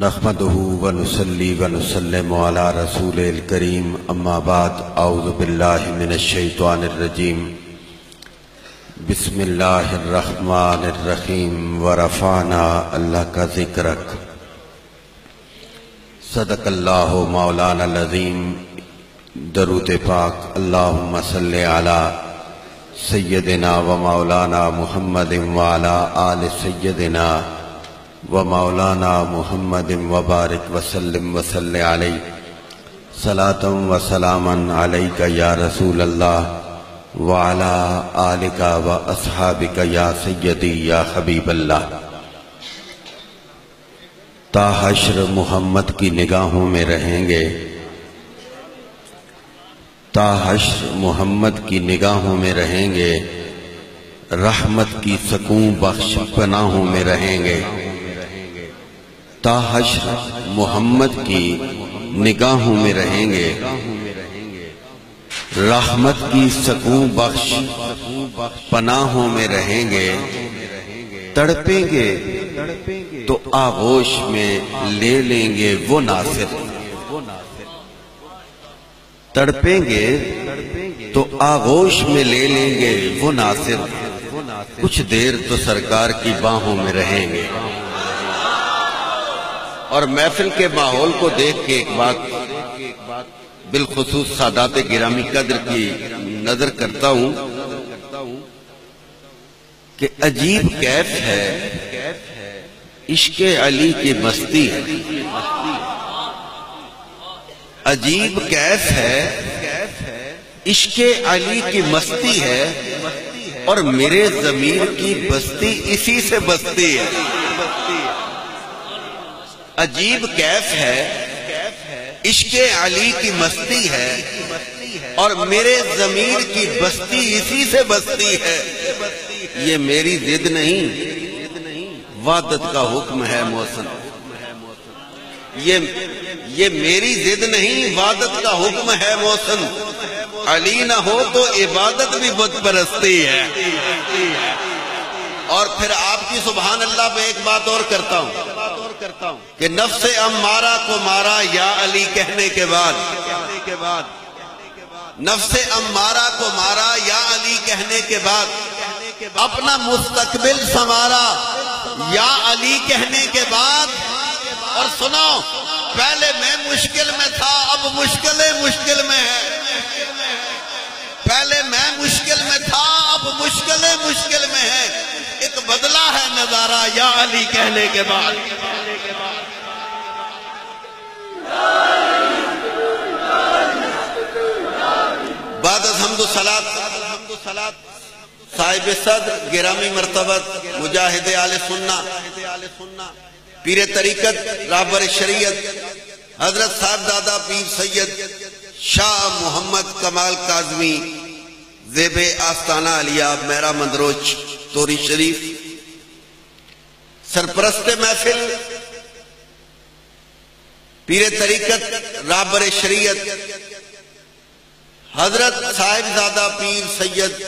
نحمدہ ونصلی ونسلم علی رسول الکریم اما بعد اعوذ باللہ من الشیطان الرجیم بسم اللہ الرحمن الرحیم ورفعنا اللہ کا ذکرک صدق اللہ مولانا العظیم درود پاک اللہم صلی علی سیدنا و مولانا محمد وعلی آل سیدنا و مولانا محمد وبارک وسلم وصلی علیہ صلاۃ و سلاما علیک یا رسول اللہ وعلی آلک و اصحابک یا سیدی یا حبیب اللہ۔ تا حشر محمد کی نگاہوں میں رہیں گے، تا حشر محمد کی نگاہوں میں رہیں گے، رحمت کی سکون بخش پناہوں میں رہیں گے۔ تا حشر محمد کی نگاہوں میں رہیں گے، رحمت کی سکون بخش پناہوں میں رہیں گے۔ تڑپیں گے تو آغوش میں لے لیں گے وہ ناصر، تڑپیں گے تو آغوش میں لے لیں گے وہ ناصر، کچھ دیر تو سرکار کی باہوں میں رہیں گے۔ اور محفل کے ماحول کو دیکھ کے ایک بات بالخصوص سادات گرامی قدر کی نظر کرتا ہوں کہ عجیب کیف ہے عشق علی کی مستی ہے، عجیب کیف ہے عشق علی کی مستی ہے، اور میرے ضمیر کی بستی اسی سے بستی ہے۔ عجیب کیف ہے عشق علی کی مستی ہے، اور میرے ضمیر کی بستی اسی سے بستی ہے۔ یہ میری ضد نہیں وحدت کا حکم ہے محسن، یہ میری ضد نہیں وحدت کا حکم ہے محسن، علی نہ ہو تو عبادت بھی بت پرستی ہے۔ اور پھر آپ کی سبحان اللہ پہ ایک بات اور کرتا ہوں کہ نفس امارہ کو مارا یا علی کہنے کے بعد، نفس امارہ کو مارا یا علی کہنے کے بعد، اپنا مستقبل سنوارا یا علی کہنے کے بعد۔ اور سنو، پہلے میں مشکل میں تھا، اب مشکل میں ہے، پہلے میں مشکل میں تھا، اب مشکل میں ہے، ایک بدلہ ہے نظارہ یا علی کہنے کے بعد۔ بعد از حمد و صلاۃ صاحب صدر گرامی مرتبت مجاہد اہل سنہ پیر طریقت رہبر شریعت حضرت صاحب دادا پیر سید شاہ محمد کمال کاظمی زیب آستانہ علیہ میرا مندروچ توری شریف، سرپرست محفل پیر طریقت رہبر شریعت حضرت صاحبزادہ پیر سید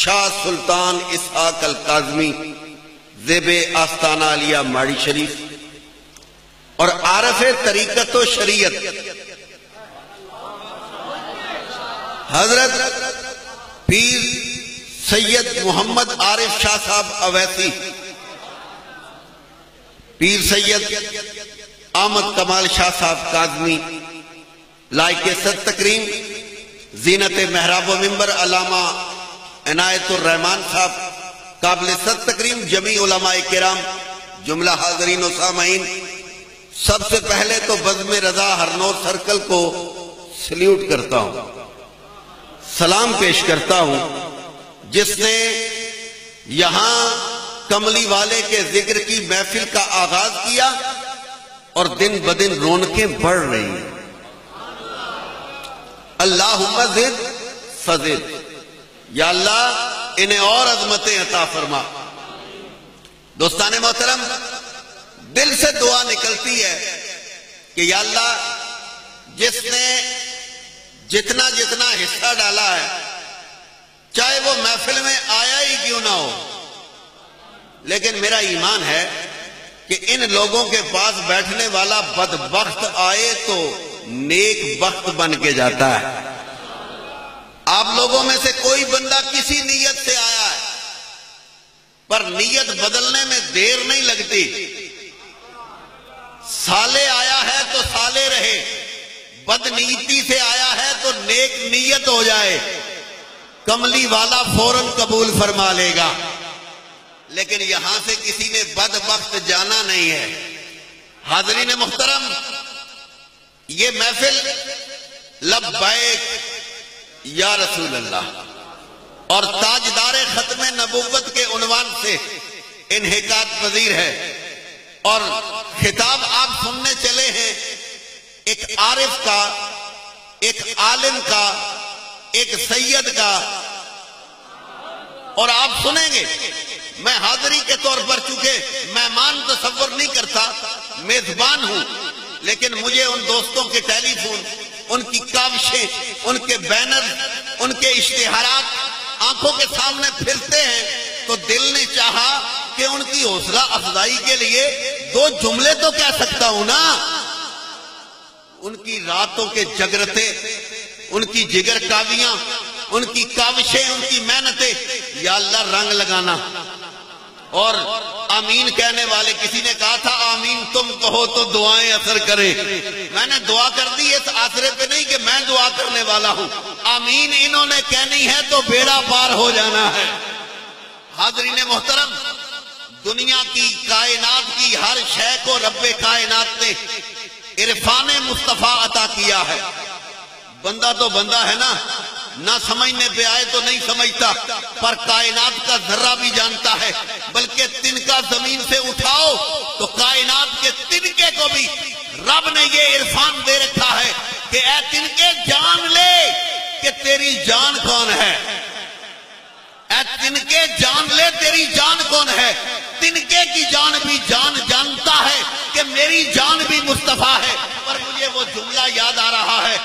شاہ سلطان اسحاق الکاظمی زیب آستانہ علیہ ماڑی شریف، اور عارف طریقت و شریعت حضرت پیر سید محمد عارف شاہ صاحب اویسی، پیر سید احمد کمال شاہ صاحب کاظمی لائق صد تکریم زینت محراب و منبر علامہ عنایت الرحمن صاحب قابل صد تکریم جمیع علماء کرام جملہ حاضرین و سامعین، سب سے پہلے تو بزم رضا ہرنور سرکل کو سلیوٹ کرتا ہوں، سلام پیش کرتا ہوں، جس نے یہاں کملی والے کے ذکر کی محفل کا آغاز کیا، اور دن بدن رونقیں بڑھ رہی ہیں۔ اللہم زد فزد، یا اللہ انہیں اور عظمتیں عطا فرما۔ دوستان محترم، دل سے دعا نکلتی ہے کہ یا اللہ جس نے جتنا حصہ ڈالا ہے، چاہے وہ محفل میں آیا ہی کیوں نہ ہو، لیکن میرا ایمان ہے کہ ان لوگوں کے پاس بیٹھنے والا بدبخت آئے تو نیک بخت بن کے جاتا ہے۔ آپ لوگوں میں سے کوئی بندہ کسی نیت سے آیا ہے، پر نیت بدلنے میں دیر نہیں لگتی۔ سالے آیا ہے تو سالے رہے، بد نیتی سے آیا ہے تو نیک نیت ہو جائے، کملی والا فوراً قبول فرما لے گا۔ لیکن یہاں سے کسی نے بدبخت جانا نہیں ہے۔ حاضرین محترم، یہ محفل لبیک یا رسول اللہ اور تاجدار ختم نبوت کے عنوان سے انعقاد پذیر ہے، اور خطاب آپ سننے چلے ہیں ایک عارف کا، ایک عالم کا، ایک سید کا، اور آپ سنیں گے۔ میں حاضری کے طور پر چونکہ مہمان تصور نہیں کرتا، میزبان ہوں، لیکن مجھے ان دوستوں کے ٹیلی فون، ان کی کاوشیں، ان کے بینر، ان کے اشتہارات آنکھوں کے سامنے پھرتے ہیں تو دل نے چاہا کہ ان کی حوصلہ افزائی کے لیے دو جملے تو کہہ سکتا ہوں نا۔ ان کی راتوں کے جگرتے، ان کی جگر کاویاں، ان کی کاوشیں، ان کی محنتیں، یا اللہ رنگ لگانا۔ اور آمین کہنے والے، کسی نے کہا تھا آمین تم کہو تو دعائیں اثر کریں، میں نے دعا کر دی اس آسرے پہ نہیں کہ میں دعا کرنے والا ہوں، آمین انہوں نے کہنی ہے تو بیڑا پار ہو جانا ہے۔ حاضرین محترم، دنیا کی، کائنات کی ہر شے کو رب کائنات نے عرفان مصطفیٰ عطا کیا ہے۔ بندہ تو بندہ ہے نا، نہ سمجھنے پہ آئے تو نہیں سمجھتا، پر کائنات کا ذرہ بھی جانتا ہے، بلکہ تنکا زمین سے اٹھاؤ تو کائنات کے تنکے کو بھی رب نے یہ عرفان دے رکھا ہے کہ اے تنکے جان لے کہ تیری جان کون ہے، اے تنکے جان لے تیری جان کون ہے۔ تنکے کی جان بھی جان جانتا ہے کہ میری جان بھی مصطفیٰ ہے۔ پر مجھے وہ جملہ یاد آ رہا ہے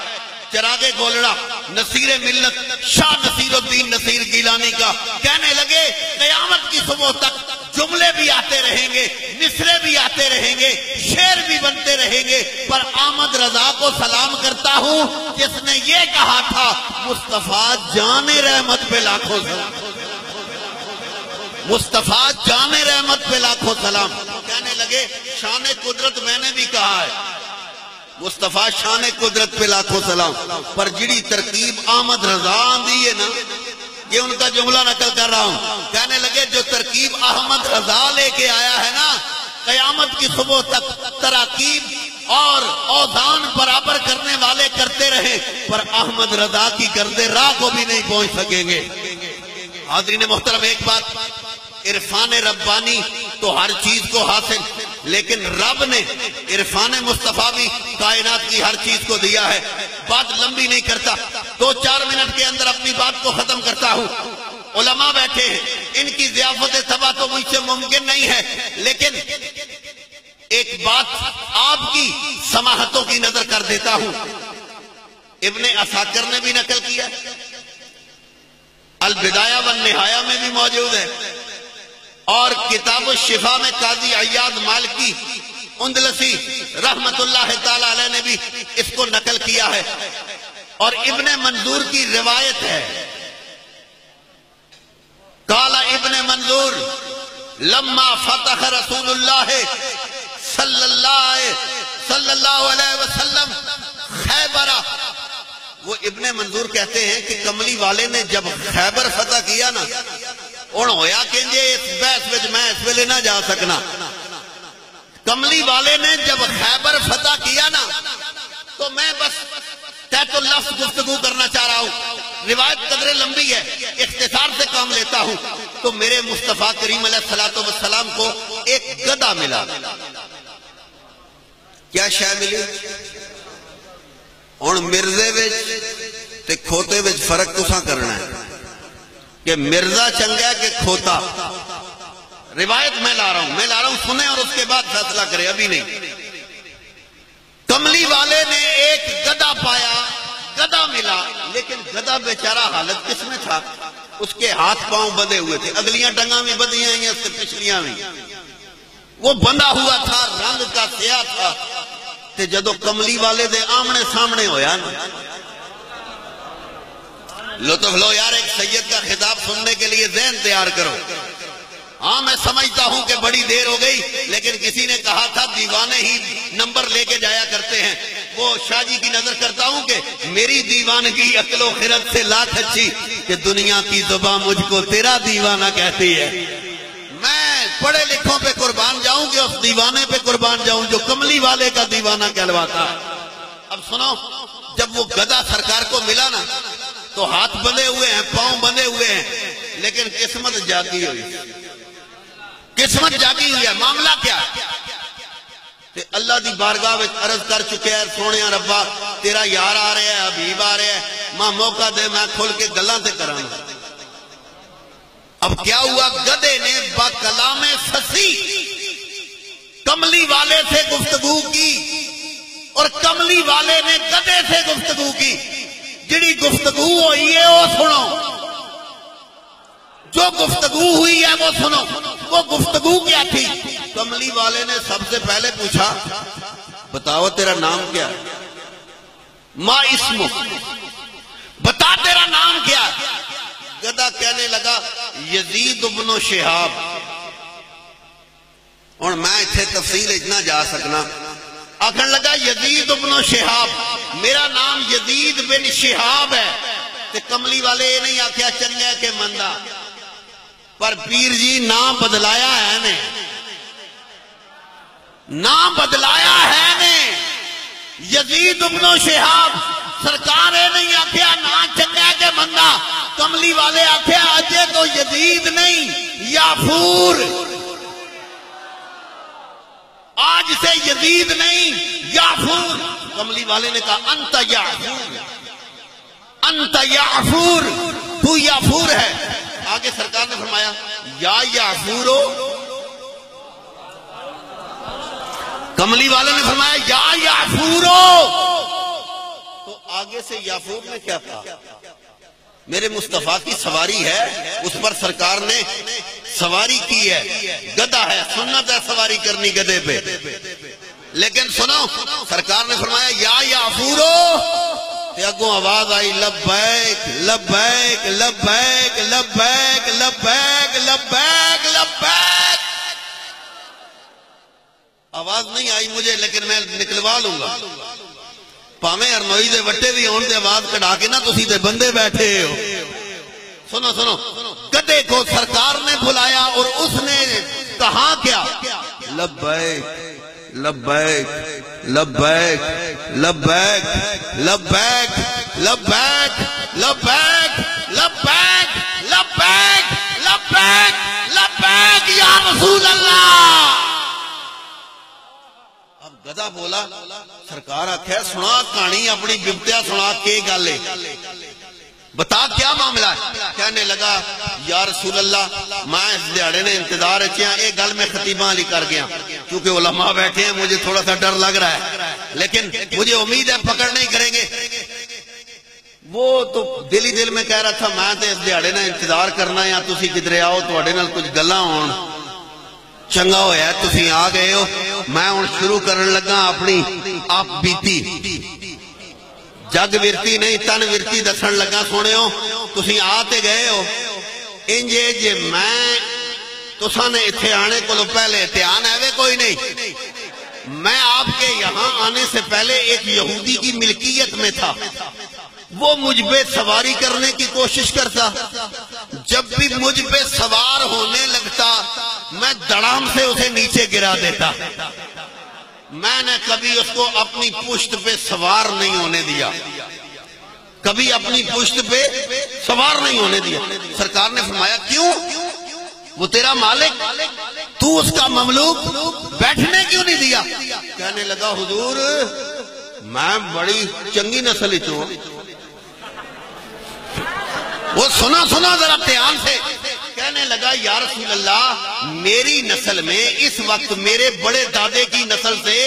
چراغ گولڑا نصیر ملت شاہ نصیر الدین نصیر گیلانی کا، کہنے لگے قیامت کی صبح تک جملے بھی آتے رہیں گے، نثرے بھی آتے رہیں گے، شعر بھی بنتے رہیں گے، پر احمد رضا کو سلام کرتا ہوں جس نے یہ کہا تھا مصطفیٰ جان رحمت پہ لاکھوں سلام، مصطفیٰ جان رحمت پہ لاکھوں سلام۔ کہنے لگے شان قدرت میں نے بھی کہا ہے، مصطفیٰ شان قدرت پہ لاکھوں سلام، پر جڑی ترکیب احمد رضا آندھی ہے نا، یہ ان کا جملہ نقل کر رہا ہوں، کہنے لگے جو ترکیب احمد رضا لے کے آیا ہے نا، قیامت کی صبح تک تراکیب اور اوزان برابر کرنے والے کرتے رہے، پر احمد رضا کی گرد راہ کو بھی نہیں پہنچ سکیں گے۔ حاضرین محترم، ایک بات، عرفان ربانی تو ہر چیز کو حاصل، لیکن رب نے عرفان مصطفیٰ بھی کائنات کی ہر چیز کو دیا ہے۔ بات لمبی نہیں کرتا، 2-4 منٹ کے اندر اپنی بات کو ختم کرتا ہوں۔ علماء بیٹھے ہیں، ان کی ضیافت تباہ تو مجھ سے ممکن نہیں ہے، لیکن ایک بات آپ کی سماحتوں کی نظر کر دیتا ہوں۔ ابن عساکر نے بھی نقل کیا، البدایہ والنہایہ میں بھی موجود ہے، اور کتاب الشفا میں قاضی عیاض مالکی اندلسی رحمت اللہ تعالی علیہ نے بھی اس کو نقل کیا ہے، اور ابن منظور کی روایت ہے، قال ابن منظور لما فتح رسول اللہ صلی اللہ علیہ وسلم خیبرہ، وہ ابن منظور کہتے ہیں کہ کملی والے نے جب خیبر فتح کیا نا، ان ہویا کہ اس بحث وچ میں اس ویلے نہ جا سکنا، کملی والے نے جب خیبر فتح کیا نا تو میں بس تحت اللفظ گفتگو کرنا چاہ رہا ہوں، روایت قدر لمبی ہے، اختصار سے کام لیتا ہوں۔ تو میرے مصطفیٰ کریم علیہ السلام کو ایک گدھا ملا۔ کیا شے ملی؟ ہن مرزے وچ تے کھوتے وچ فرق تساں کرنا ہے کہ مرزا چنگا ہے کہ کھوتا۔ روایت میں لا رہا ہوں، سنیں اور اس کے بعد فیصلہ کریں، ابھی نہیں۔ کملی والے نے ایک گدھا پایا، گدھا ملا، لیکن گدھا بیچارہ حالت کس میں تھا؟ اس کے ہاتھ پاؤں بندھے ہوئے تھے، اگلیاں ٹنگاں بھی بندھی ہیں، اس سے پچھلیاں بھی، وہ بندہ ہوا تھا، رنگ کا سیاہ تھا، تے جدو کملی والے دے آمنے سامنے ہویا نا، لطف لو یار، ایک سید کا خطاب سننے کے لیے ذہن تیار کرو۔ ہاں میں سمجھتا ہوں کہ بڑی دیر ہو گئی، لیکن کسی نے کہا تھا دیوانے ہی نمبر لے کے جایا کرتے ہیں۔ وہ شاہ جی کی نظر کرتا ہوں کہ میری دیوانگی عقل و خرد سے لاکھ اچھی کہ دنیا کی زبان مجھ کو تیرا دیوانہ کہتی ہے۔ میں پڑھے لکھوں پہ قربان جاؤں کہ اس دیوانے پہ قربان جاؤں جو کملی والے کا دیوانہ کہلواتا ہے۔ اب سنو، جب وہ گدھا سرکار کو ملا نا تو ہاتھ بندھے ہوئے ہیں، پاؤں بندھے ہوئے ہیں، لیکن قسمت جاگی ہوئی، قسمت جاگی ہوئی ہے۔ معاملہ کیا ہے؟ کہ اللہ دی بارگاہ وچ عرض کر چکے ہیں، سونے ربا تیرا یار آ رہا ہے، حبیب آ رہا ہے، ماں موقع دے میں کھل کے گلاں تے کراں۔ اب کیا ہوا؟ گدھے نے با کلام فصیح کملی والے سے گفتگو کی، اور کملی والے نے گدھے سے گفتگو کی۔ جڑی گفتگو ہوئی ہے وہ سنو، جو گفتگو ہوئی ہے وہ سنو۔ وہ گفتگو کیا تھی؟ کملی والے نے سب سے پہلے پوچھا، بتاؤ تیرا نام کیا ہے؟ ما اسمک، بتا تیرا نام کیا ہے؟ گدھا کہنے لگا یزید بن شہاب۔ اور میں اتنے تفصیل اتنا جا سکنا، آخر لگا یزید بن شہاب، میرا نام یزید بن شہاب ہے۔ تے کملی والے یہ نہیں آکھیا چنگا کہ مندہ، پر پیر جی نام بدلایا ہے نے، نام بدلایا ہے نے، یزید بن شہاب۔ سرکار ہے نہیں آکھیا نا چنگا کہ مندہ، کملی والے آکھیا اجے تو یزید نہیں یافور، آج سے یزید نہیں یافور۔ کملی والے نے کہا انت یافور، انت یافور، تو یافور ہے۔ آگے سرکار نے فرمایا یا یافورو، کملی والے نے فرمایا یا یافورو، تو آگے سے یافور نے کیا کہا؟ میرے مصطفیٰ کی سواری ہے، اس پر سرکار نے سواری کی ہے، گدھا ہے، سنت ہے سواری کرنی گدھے پہ، لیکن سنو سرکار نے فرمایا یا یافورو، تے اگوں آواز آئی لبیک لبیک لبیک لبیک لبیک لبیک لبیک۔ آواز نہیں آئی مجھے، لیکن میں نکلوا لوں گا، پاویں ارنوئی دے وٹے بھی ہون تے آواز کٹا کے نہ تسی تے بندے بیٹھے ہو۔ سنو سنو، گدھے کو سرکار نے بلایا اور اس نے کہا کیا؟ لبیک لبیک لبیک لبیک لبیک لبیک لبیک لبیک لبیک لبیک لبیک یا رسول اللہ۔ اب گدھا بولا، سرکار آکھیا سنا کہانی اپنی بپتیا سنا کے گالے، بتا کیا معاملہ ہے؟ کہنے لگا یا رسول اللہ میں اس دیاڑے نے انتظار اچھا ایک گل میں خطیبہ علی کر گیا، کیونکہ علماء بیٹھے ہیں مجھے تھوڑا سا ڈر لگ رہا ہے، لیکن مجھے امید ہے پکڑ نہیں کریں گے۔ وہ تو دل ہی دل میں کہہ رہا تھا میں تے اس دیاڑے نے انتظار کرنا یا تسی کدھر آؤ تواڈے نال کچھ گلاں ہون، چنگا ہویا تسی آ گئے ہو۔ میں ہن شروع کرن لگا اپنی آپ بیتی، جگ ورتی نہیں تن ورتی دسن لگا۔ سونے ہو تسی آتے گئے ہو، انجے جے میں تساں نے اتھے آنے کو پہلے اتیان ہے کوئی نہیں، میں آپ کے یہاں آنے سے پہلے ایک یہودی کی ملکیت میں تھا، وہ مجھ پہ سواری کرنے کی کوشش کرتا، جب بھی مجھ پہ سوار ہونے لگتا میں دڑام سے اسے نیچے گرا دیتا، میں نے کبھی اس کو اپنی پشت پہ سوار نہیں ہونے دیا، کبھی اپنی پشت پہ سوار نہیں ہونے دیا۔ سرکار نے فرمایا کیوں؟ وہ تیرا مالک، تو اس کا مملوک، بیٹھنے کیوں نہیں دیا؟ کہنے لگا حضور میں بڑی چنگی نسل ہوں۔ وہ سنا سنا ذرا دھیان سے، کہنے لگا یا رسول اللہ میری نسل میں اس وقت میرے بڑے دادے کی نسل سے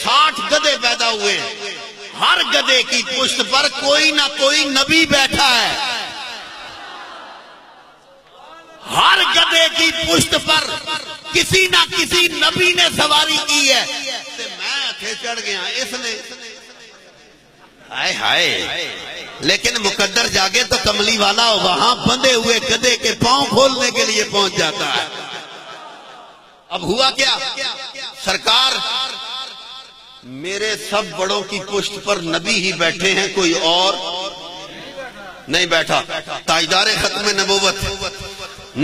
60 گدھے پیدا ہوئے ہیں، ہر گدھے کی پشت پر کوئی نہ کوئی نبی بیٹھا ہے، ہر گدے کی پشت پر کسی نہ کسی نبی نے سواری کی ہے، میں اتھے چڑھ گیا اس نے ہائے ہائے، لیکن مقدر جاگے تو کملی والا وہاں بندھے ہوئے گدے کے پاؤں کھولنے کے لیے پہنچ جاتا ہے۔ اب ہوا کیا؟ سرکار میرے سب بڑوں کی پشت پر نبی ہی بیٹھے ہیں، کوئی اور نہیں بیٹھا۔ تاجدار ختم نبوت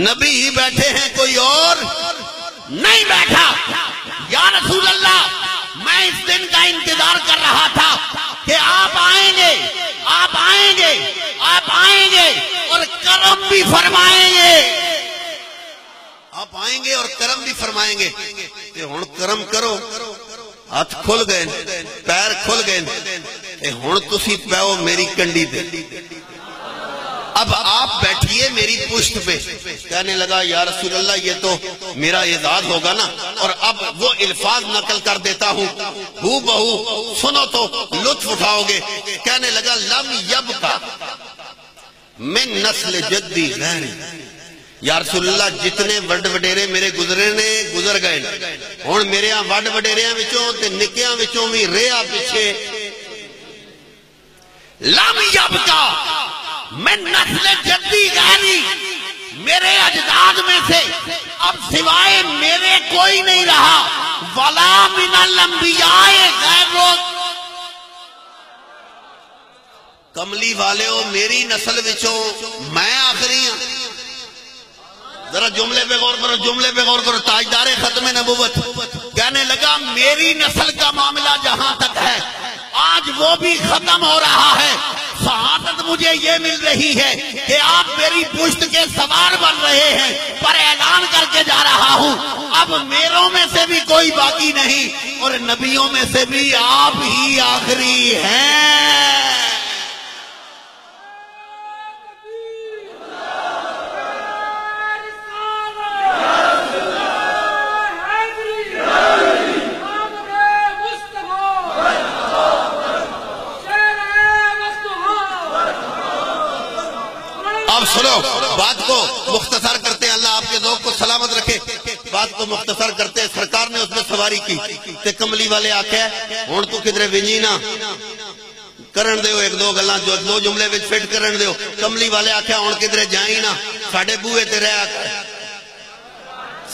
نبی ہی بیٹھے ہیں، کوئی اور نہیں بیٹھا۔ یا رسول اللہ، میں اس دن کا انتظار کر رہا تھا کہ آپ آئیں گے، آپ آئیں گے، آپ آئیں گے اور کرم بھی فرمائیں گے، آپ آئیں گے اور کرم بھی فرمائیں گے۔ کہ ہن کرم کرو، ہاتھ کھل گئے، پیر کھل گئے، ہن تسی پیو میری کنڈی دے، اب آپ بیٹھیے میری پشت پہ۔ کہنے لگا یا رسول اللہ یہ تو میرا اعزاز ہوگا نا، اور اب وہ الفاظ نقل کر دیتا ہوں، ہو بہو سنو تو لطف اٹھاؤ گے۔ کہنے لگا لم یبقا من نسل جدی غیری، یا رسول اللہ جتنے وڈ وڈیرے میرے گزرے نے گزر گئے، ہن میرے ہاں وڈ وڈیریاں وچوں تے نکیاں وچوں بھی رہا پیچھے۔ لم یبقا من نسل جدی غیری، میرے اجداد میں سے اب سوائے میرے کوئی نہیں رہا، ولا من الانبیاء غیر، کملی والے ہو میری نسل وچوں میں آخری ہوں۔ ذرا جملے پہ غور کرو، جملے پہ غور کرو۔ تاجدار ختم نبوت کہنے لگا میری نسل کا معاملہ جہاں تک ہے آج وہ بھی ختم ہو رہا ہے۔ سعادت مجھے یہ مل رہی ہے کہ آپ میری پشت کے سوار بن رہے ہیں، پر اعلان کر کے جا رہا ہوں اب میروں میں سے بھی کوئی باقی نہیں، اور نبیوں میں سے بھی آپ ہی آخری ہیں۔ اب سنو، بات کو مختصر کرتے ہیں، اللہ آپ کے ذوق کو سلامت رکھے۔ بات کو مختصر کرتے ہیں، سرکار نے اس میں سواری کی تے کملی والے آکھے ہن تو کدھر ونجی نا کرن دیو، ایک دو گلاں جو دو جملے وچ فٹ کرن دیو۔ کملی والے آکھے ہن کدھر جائیں نا، ساڈے بوئے تے رہ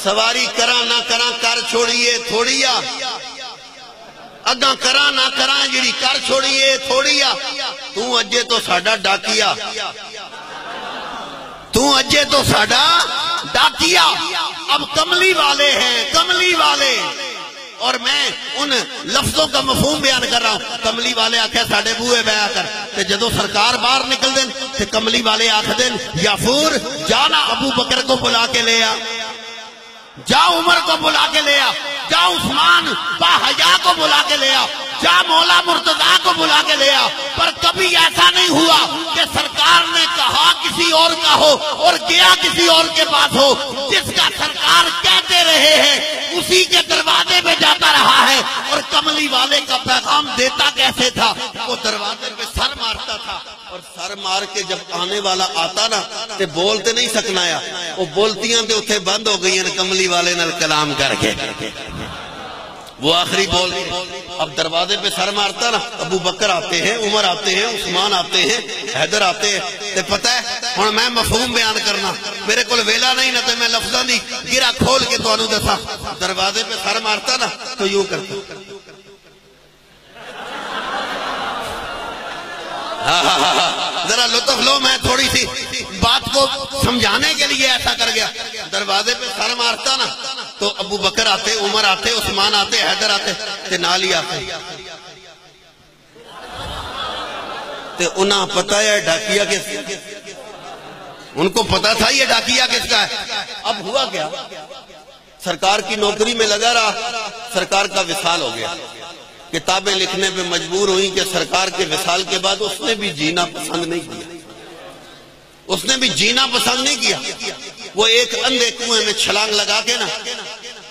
سواری کراں نہ کراں کر چھوڑیے تھوڑی آ، اگاں کراں نہ کراں جڑی کر چھوڑیے تھوڑی آ، تو اجے تو ساڈا ڈاکیا، تو اجے تو ساڈا ڈاکیا۔ اب کملی والے ہیں، کملی والے، اور میں ان لفظوں کا مفہوم بیان کر رہا ہوں۔ کملی والے آکھے ساڈے بوئے بیعہ کر، تے جدو سرکار باہر نکل دیں تے کملی والے آکھ دیں یافور جانا ابو بکر کو بلا کے لے آ، جا عمر کو بلا کے لے آ، جا عثمان باحیا کو بلا کے لے آ، جا مولا مرتضیٰ کو بلا کے لے آ۔ پر کبھی ایسا نہیں ہوا کہ سرکار نے کہا کسی اور کا ہو اور گیا کسی اور کے پاس ہو، جس کا سرکار کہتے رہے ہیں اسی کے دروازے پہ جاتا رہا ہے۔ اور کملی والے کا پیغام دیتا کیسے تھا؟ وہ دروازے پہ سر مارتا تھا، اور سر مار کے جب آنے والا آتا نا تے بولتے نہیں سکنا یا وہ بولتیاں تے اتھے بند ہو گئی ہیں کملی والے نال کلام کر کے، وہ آخری بول۔ اب دروازے پہ سر مارتا نا، ابو بکر آتے ہیں، عمر آتے ہیں، عثمان آتے ہیں، حیدر آتے ہیں، تے پتہ ہے ہن میں مفہوم بیان کرنا، میرے کول ویلا نہیں نہ تے میں لفظاں دی گرا کھول کے تانوں دساں۔ دروازے پہ سر مارتا نا تو یوں کرتا، ذرا لطف لو، میں تھوڑی سی بات کو سمجھانے کے لیے ایسا کر گیا۔ دروازے پہ سر مارتا نا تو ابو بکر آتے، عمر آتے، عثمان آتے، حیدر آتے تے نالی آتے، تے انہاں پتہ ہے ڈاکیا کس، ان کو پتا تھا یہ ڈاکیا کس کا ہے۔ اب ہوا کیا، سرکار کی نوکری میں لگا رہا، سرکار کا وصال ہو گیا، کتابیں لکھنے پہ مجبور ہوئی کہ سرکار کے وصال کے بعد اس نے بھی جینا پسند نہیں کیا، اس نے بھی جینا پسند نہیں کیا۔ وہ ایک اندھے کنویں میں چھلانگ لگا کے نا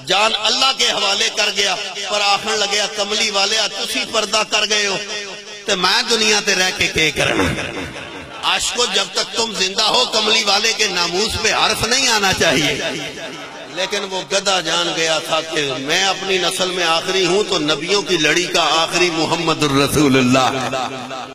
جان اللہ کے حوالے کر گیا، پر آخر لگیا کملی والے تسی پردہ کر گئے ہو تے میں دنیا تے رہ کے کرنا۔ عاشقو جب تک تم زندہ ہو کملی والے کے ناموس پہ حرف نہیں آنا چاہیے، لیکن وہ گدھا جان گیا تھا کہ میں اپنی نسل میں آخری ہوں تو نبیوں کی لڑی کا آخری محمد الرسول اللہ